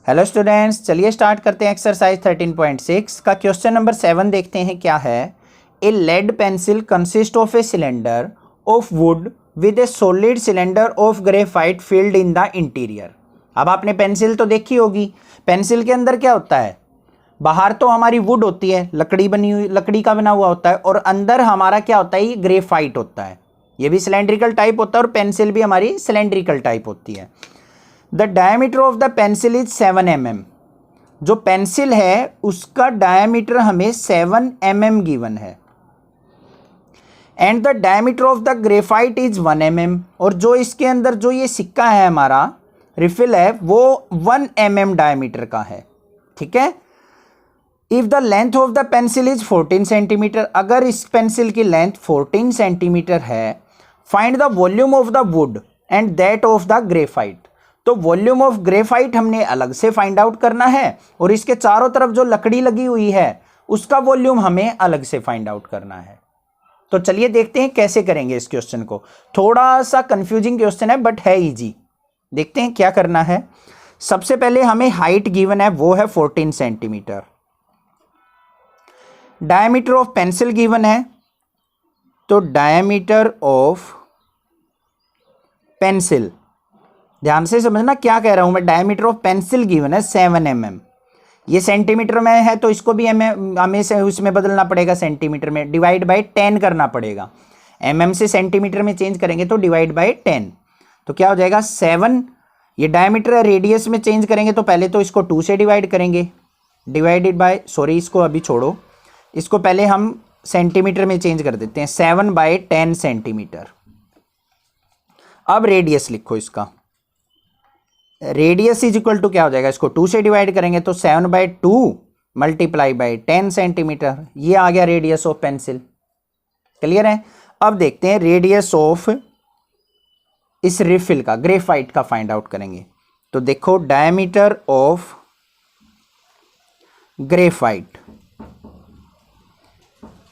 Hello students, चलिए start करते हैं एक्सरसाइज 13.6 का क्वेश्चन नंबर 7 देखते हैं क्या है। A lead pencil consist of a cylinder of wood with a solid cylinder of graphite filled in the interior. अब आपने पेंसिल तो देखी होगी। पेंसिल के अंदर क्या होता है? बाहर तो हमारी वुड होती है, लकड़ी बनी हुई, लकड़ी का बना हुआ होता है, और अंदर हमारा क्या होता है? ये ग्रेफाइट होता है। ये भी सिलेंड्रिकल टाइप होता है और पेंसिल भी हमारी सिलेंड्रिकल टाइप होती है। The diameter of the pencil is 7 mm। जो पेंसिल है उसका डायमीटर हमें 7 mm गिवन है। And the diameter of the graphite is 1 mm। और जो इसके अंदर जो ये सिक्का है हमारा रिफिल है वो 1 mm डायमीटर का है। ठीक है। If the length of the pencil is 14 centimetre, अगर इस पेंसिल की लेंथ 14 सेंटीमीटर है, find the volume of the wood and that of the graphite. तो वॉल्यूम ऑफ ग्रेफाइट हमने अलग से फाइंड आउट करना है और इसके चारों तरफ जो लकड़ी लगी हुई है उसका वॉल्यूम हमें अलग से फाइंड आउट करना है। तो चलिए देखते हैं कैसे करेंगे इस क्वेश्चन को। थोड़ा सा कंफ्यूजिंग क्वेश्चन है बट है इजी। देखते हैं क्या करना है। सबसे पहले हमें हाइट गिवन है, वो है 14 centimetre. Diameter of pencil given है, तो डायमीटर ऑफ पेंसिल, ध्यान से समझना क्या कह रहा हूं मैं। डायमीटर ऑफ पेंसिल गिवन है 7 mm। ये सेंटीमीटर में है तो इसको भी हमें से उसमें बदलना पड़ेगा, सेंटीमीटर में डिवाइड बाय 10 करना पड़ेगा। mm से सेंटीमीटर में चेंज करेंगे तो डिवाइड बाय 10, तो क्या हो जाएगा 7। ये डायमीटर है, रेडियस में चेंज करेंगे तो पहले तो इसको 2 से डिवाइड करेंगे, डिवाइडेड बाय, सॉरी इसको अभी छोड़ो, इसको पहले हम सेंटीमीटर में चेंज कर देते हैं, 7/10 सेंटीमीटर। अब रेडियस लिखो इसका। रेडियस इज इक्वल टू क्या हो जाएगा? इसको 2 से डिवाइड करेंगे तो 7/2 मल्टीप्लाई बाई 10 सेंटीमीटर। ये आ गया रेडियस ऑफ पेंसिल। क्लियर है। अब देखते हैं रेडियस ऑफ इस रिफिल का, ग्रेफाइट का फाइंड आउट करेंगे। तो देखो डायमीटर ऑफ ग्रेफाइट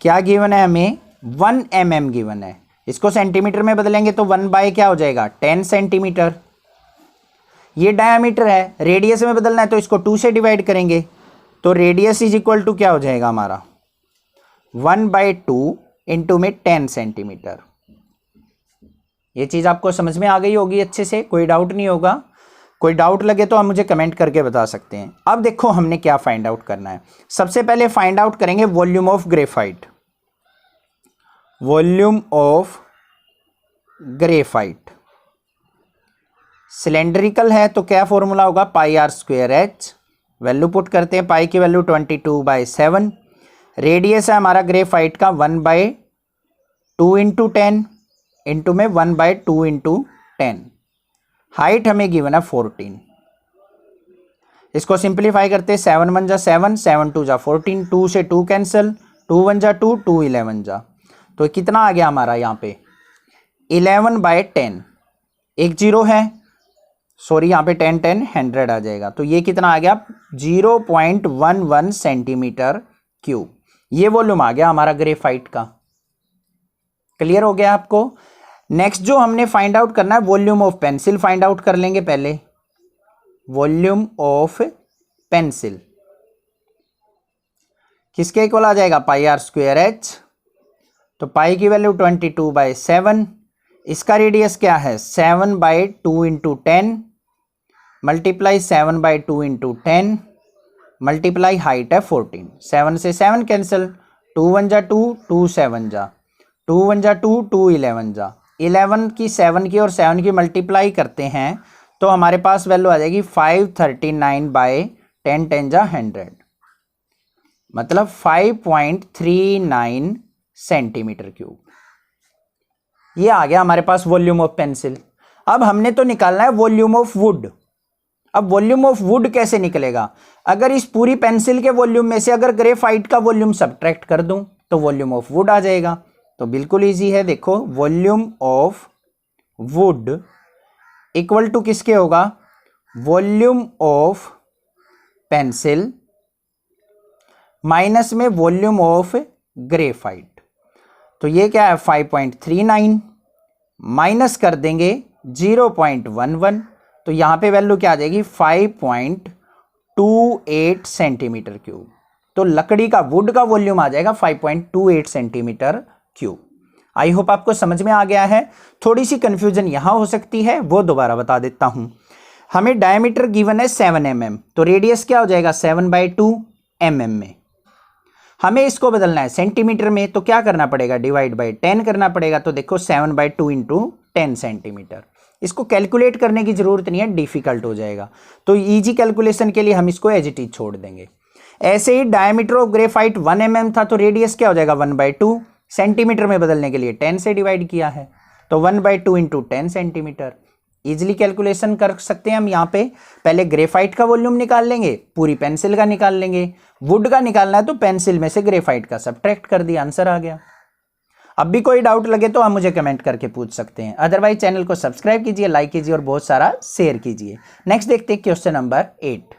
क्या गिवन है हमें? 1 mm गिवन है। इसको सेंटीमीटर में बदलेंगे तो 1 बाय क्या हो जाएगा? 10 सेंटीमीटर। ये डायमीटर है, रेडियस में बदलना है तो इसको 2 से डिवाइड करेंगे तो रेडियस इज इक्वल टू क्या हो जाएगा हमारा? 1/2 इंटू में 10 सेंटीमीटर। ये चीज़ आपको समझ में आ गई होगी अच्छे से, कोई डाउट नहीं होगा। कोई डाउट लगे तो आप मुझे कमेंट करके बता सकते हैं। अब देखो हमने क्या फाइंड आउट करना है। सबसे पहले फाइंड आउट करेंगे volume of graphite. Volume of graphite cylindrical है तो क्या फॉर्मूला होगा? πr²h। वैल्यू पुट करते हैं, पाई की वैल्यू 22/7। रेडियस है हमारा ग्रेफाइट का 1/2 इंटू 10 इंटू में 1/2 इंटू 10। हाइट हमें गिवन है 14। इसको सिंप्लीफाई करते हैं, 7 1 जा 7, 7 2 जा 14, 2 से 2 कैंसिल, 2 1 जा 2, 2 11 जा, तो कितना आ गया हमारा यहाँ पे? 11/10। एक जीरो है, सॉरी यहाँ पे 10 10 100 आ जाएगा, तो ये कितना आ गया? 0.11 सेंटीमीटर क्यूब। ये वॉल्यूम आ गया हमारा ग्रेफाइट का। क्लियर हो गया आपको? नेक्स्ट जो हमने फाइंड आउट करना है volume of pencil find out कर लेंगे पहले। वॉल्यूम ऑफ पेंसिल किसके इक्वल आ जाएगा? πr²h। तो पाई की वैल्यू 22/7। इसका रेडियस क्या है? 7/2 into 10 multiply 7/2 into 10 multiply height है 14। 7 से 7 कैंसिल, 2 1 जा 2, 2 7 जा, 2 1 जा 2, 2 11 जा, 11 की 7 की और 7 की मल्टीप्लाई करते हैं तो हमारे पास वैल्यू आ जाएगी 539/10 10 जा 100, मतलब 5.39 सेंटीमीटर क्यूब। ये आ गया हमारे पास वॉल्यूम ऑफ पेंसिल। अब हमने तो निकालना है वॉल्यूम ऑफ वुड। अब वॉल्यूम ऑफ वुड कैसे निकलेगा? अगर इस पूरी पेंसिल के वॉल्यूम में से अगर ग्रेफाइट का वॉल्यूम सब्ट्रैक्ट कर दूं तो वॉल्यूम ऑफ वुड आ जाएगा। तो बिल्कुल इजी है। देखो volume of wood equal to किसके होगा? वॉल्यूम ऑफ पेंसिल माइनस में वॉल्यूम ऑफ ग्रेफाइट। तो ये क्या है? 5.39 माइनस कर देंगे 0.11, तो यहां पे वैल्यू क्या आ जाएगी? 5.12 5.28 सेंटीमीटर क्यूब। तो लकड़ी का, वुड का वॉल्यूम आ जाएगा 5.28 सेंटीमीटर क्यूब। आई होप आपको समझ में आ गया है। थोड़ी सी कंफ्यूजन यहां हो सकती है, वो दोबारा बता देता हूं। हमें डायमीटर गिवन है 7 mm, तो रेडियस क्या हो जाएगा 7/2 mm में। हमें इसको बदलना है सेंटीमीटर में, तो क्या करना पड़ेगा, डिवाइड बाई 10 करना पड़ेगा। तो देखो 7/2 इंटू 10 सेंटीमीटर। इसको कैलकुलेट करने की जरूरत नहीं है, डिफिकल्ट हो जाएगा, तो इजी कैलकुलेशन के लिए हम इसको एज इट इज छोड़ देंगे। ऐसे ही डायमीटर ऑफ ग्रेफाइट 1 mm था, तो रेडियस क्या हो जाएगा 1/2, सेंटीमीटर में बदलने के लिए 10 से डिवाइड किया है, तो 1/2 इंटू 10 सेंटीमीटर। इजिली कैलकुलेशन कर सकते हैं हम। यहाँ पे पहले ग्रेफाइट का वॉल्यूम निकाल लेंगे, पूरी पेंसिल का निकाल लेंगे। वुड का निकालना है तो पेंसिल में से ग्रेफाइट का सब्ट्रैक्ट कर दिया, आंसर आ गया। अब भी कोई डाउट लगे तो आप मुझे कमेंट करके पूछ सकते हैं, अदरवाइज चैनल को सब्सक्राइब कीजिए, लाइक कीजिए और बहुत सारा शेयर कीजिए। नेक्स्ट देखते हैं क्वेश्चन नंबर 8।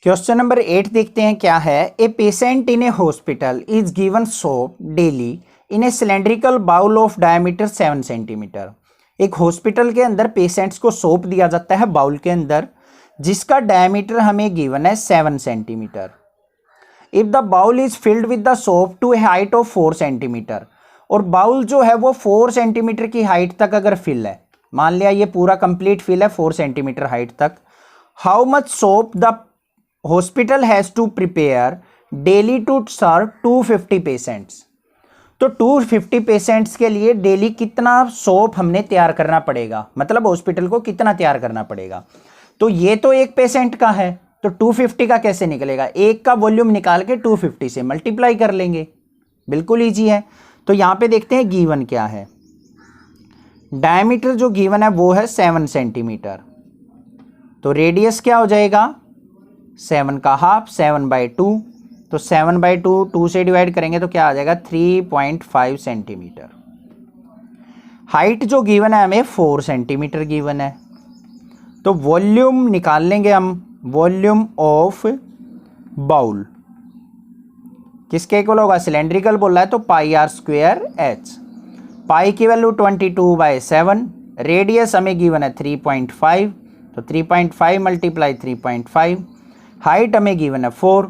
क्वेश्चन नंबर 8 देखते हैं क्या है। A patient in a hospital is given soap daily in a cylindrical bowl of diameter 7 centimetre. एक हॉस्पिटल के अंदर पेशेंट्स को सोप दिया जाता है बाउल के अंदर, जिसका डायमीटर हमें गिवन है 7 centimetre. If the bowl is filled with the soap to a height of 4 centimetre, और बाउल जो है वो 4 सेंटीमीटर की हाइट तक अगर फिल है, मान लिया ये पूरा कंप्लीट फिल है 4 सेंटीमीटर हाइट तक, how much soap the hospital has to prepare daily to serve 250 patients. तो 250 पेशेंट्स के लिए डेली कितना सोप हमने तैयार करना पड़ेगा, मतलब हॉस्पिटल को कितना तैयार करना पड़ेगा। तो ये तो एक पेशेंट का है, तो 250 का कैसे निकलेगा, एक का वॉल्यूम निकाल के 250 से मल्टीप्लाई कर लेंगे, बिल्कुल ईजी है। तो यहां पे देखते हैं गिवन क्या है। डायमीटर जो गिवन है वो है 7 सेंटीमीटर, तो रेडियस क्या हो जाएगा 7 का हाफ, 7/2, तो 7/2 2 से डिवाइड करेंगे तो क्या आ जाएगा 3.5 सेंटीमीटर। हाइट जो गिवन है हमें 4 सेंटीमीटर गिवन है, तो वॉल्यूम निकाल लेंगे हम, वॉल्यूम ऑफ बाउल किसके इक्वल होगा, सिलेंड्रिकल बोला है तो πr²h। पाई की वैल्यू 22/7, रेडियस हमें गिवन है 3.5, तो 3.5 मल्टीप्लाई 3.5, हाइट हमें गिवन है 4,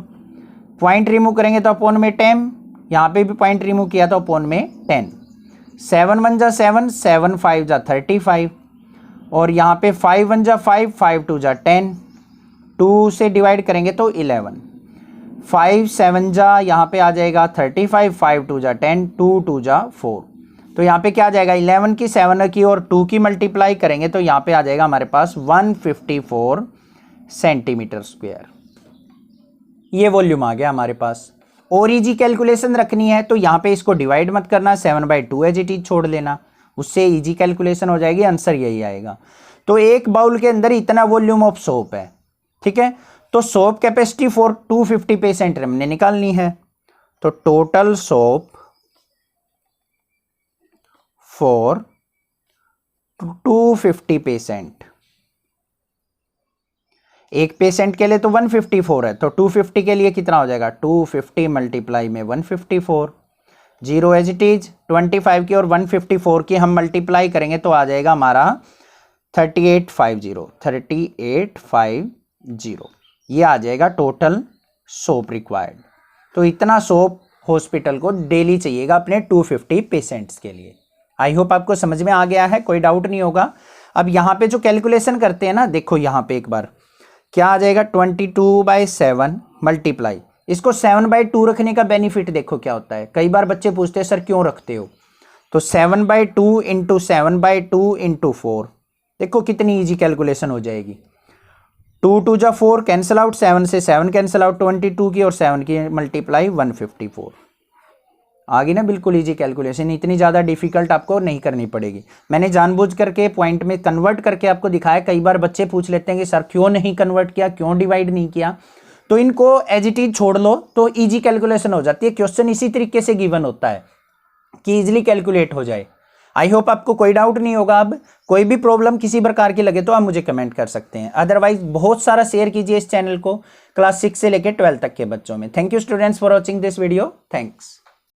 पॉइंट रिमूव करेंगे तो अपोन में 10, यहाँ पे भी पॉइंट रिमूव किया तो अपोन में 10, 7 1 जा 7, 7 5 जा 35, और यहाँ पे 5 1 जा 5, 5 2 जा 10, 2 से डिवाइड करेंगे तो 11, 5 7 जा यहाँ पे आ जाएगा 35, 5 2 जा 10, 2 2 जा 4, तो यहाँ पे क्या आ जाएगा 11 की 7 की और 2 की मल्टीप्लाई करेंगे तो यहाँ पे आ जाएगा हमारे पास 154 सेंटीमीटर स्क्वायर। ये वॉल्यूम आ गया हमारे पास। और इजी कैलकुलेशन रखनी है तो यहाँ पे इसको डिवाइड मत करना, 7/2 एज इट इज छोड़ लेना, उससे इजी कैलकुलेशन हो जाएगी, आंसर यही आएगा। तो एक बाउल के अंदर इतना वॉल्यूम ऑफ सोप है, ठीक है। तो सोप कैपेसिटी फॉर 250 पेशेंट हमने निकालनी है, तो टोटल सोप फॉर 250 पेशेंट, एक पेशेंट के लिए तो 154 है, तो 250 के लिए कितना हो जाएगा 250 मल्टीप्लाई में 154, 0 एज इट इज, 25 की और 154 की हम मल्टीप्लाई करेंगे तो आ जाएगा हमारा 3850, ये आ जाएगा टोटल सोप रिक्वायर्ड। तो इतना सोप हॉस्पिटल को डेली चाहिएगा अपने 250 पेशेंट्स के लिए। आई होप आपको समझ में आ गया है, कोई डाउट नहीं होगा। अब यहाँ पे जो कैलकुलेशन करते हैं ना, देखो यहाँ पे एक बार क्या आ जाएगा 22/7 मल्टीप्लाई, इसको 7/2 रखने का बेनिफिट देखो क्या होता है। कई बार बच्चे पूछते हैं सर क्यों रखते हो, तो 7/2 इंटू 7/2 इंटू 4, देखो कितनी इजी कैलकुलेशन हो जाएगी। 2 2 जा 4 कैंसिल आउट, 7 से 7 कैंसिल आउट, 22 की और 7 की मल्टीप्लाई 154 आ गई ना, बिल्कुल इजी कैलकुलेशन, इतनी ज़्यादा डिफिकल्ट आपको नहीं करनी पड़ेगी। मैंने जानबूझ करके पॉइंट में कन्वर्ट करके आपको दिखाया। कई बार बच्चे पूछ लेते हैं कि सर क्यों नहीं कन्वर्ट किया, क्यों डिवाइड नहीं किया, तो इनको एज इट इज छोड़ लो तो इजी कैलकुलेशन हो जाती है। क्वेश्चन इसी तरीके से गिवन होता है कि इजिली कैलकुलेट हो जाए। आई होप आपको कोई डाउट नहीं होगा। अब कोई भी प्रॉब्लम किसी प्रकार की लगे तो आप मुझे कमेंट कर सकते हैं, अदरवाइज बहुत सारा शेयर कीजिए इस चैनल को क्लास 6 से लेकर 12 तक के बच्चों में। Thank you students for watching this video, thanks.